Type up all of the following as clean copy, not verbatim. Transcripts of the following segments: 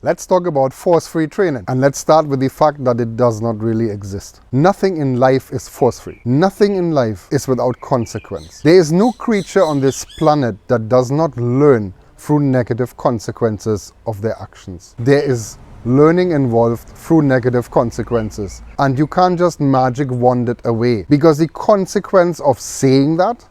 Let's talk about force-free training, and let's start with the fact that it does not really exist. Nothing in life is force-free. Nothing in life is without consequence. There is no creature on this planet that does not learn through negative consequences of their actions. There is learning involved through negative consequences, and you can't just magic wand it away, because the consequence of saying that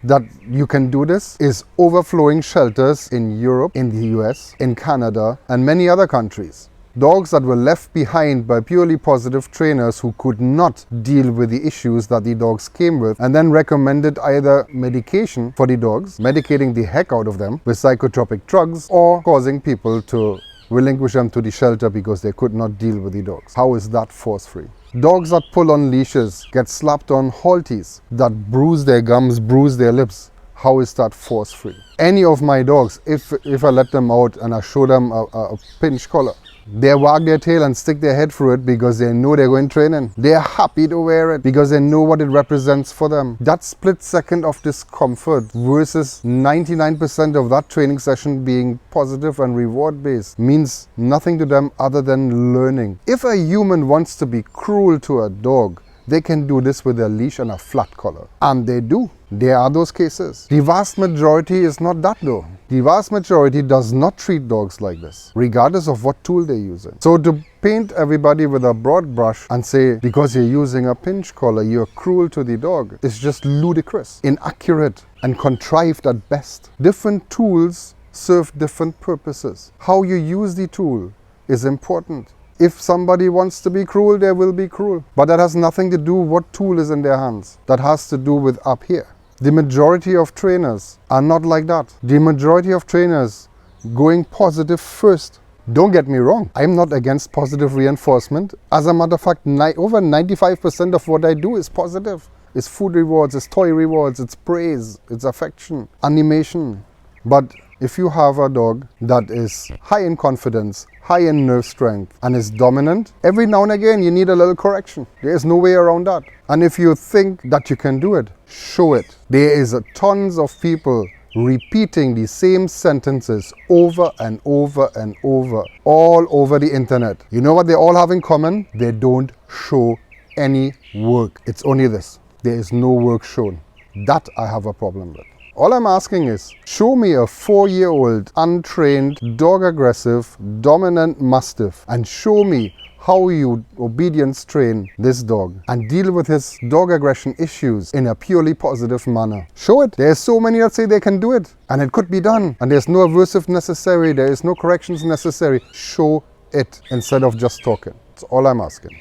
you can do this is overflowing shelters in Europe, in the US, in Canada, and many other countries. Dogs that were left behind by purely positive trainers who could not deal with the issues that the dogs came with, and then recommended either medication for the dogs, medicating the heck out of them with psychotropic drugs, or causing people to relinquish them to the shelter because they could not deal with the dogs. How is that force-free? Dogs that pull on leashes, get slapped on halties, that bruise their gums, bruise their lips. How is that force-free? Any of my dogs, if I let them out and I show them a pinch collar, they wag their tail and stick their head through it because they know they're going training. They're happy to wear it because they know what it represents for them. That split second of discomfort versus 99% of that training session being positive and reward based means nothing to them other than learning. If a human wants to be cruel to a dog, they can do this with a leash and a flat collar. And they do. There are those cases. The vast majority is not that though. The vast majority does not treat dogs like this, regardless of what tool they're using. So to paint everybody with a broad brush and say, because you're using a pinch collar, you're cruel to the dog, is just ludicrous, inaccurate, and contrived at best. Different tools serve different purposes. How you use the tool is important. If somebody wants to be cruel, they will be cruel. But that has nothing to do with what tool is in their hands. That has to do with up here. The majority of trainers are not like that. The majority of trainers going positive first. Don't get me wrong, I'm not against positive reinforcement. As a matter of fact, over 95% of what I do is positive. It's food rewards, it's toy rewards, it's praise, it's affection, animation. But if you have a dog that is high in confidence, high in nerve strength, and is dominant, every now and again you need a little correction. There is no way around that. And if you think that you can do it, show it. There is tons of people repeating the same sentences over and over and over, all over the internet. You know what they all have in common? They don't show any work. It's only this. There is no work shown. That I have a problem with. All I'm asking is, show me a 4-year-old, untrained, dog-aggressive, dominant mastiff, and show me how you obedience train this dog and deal with his dog aggression issues in a purely positive manner. Show it. There's so many that say they can do it, and it could be done, and there's no aversive necessary, there is no corrections necessary. Show it instead of just talking. That's all I'm asking.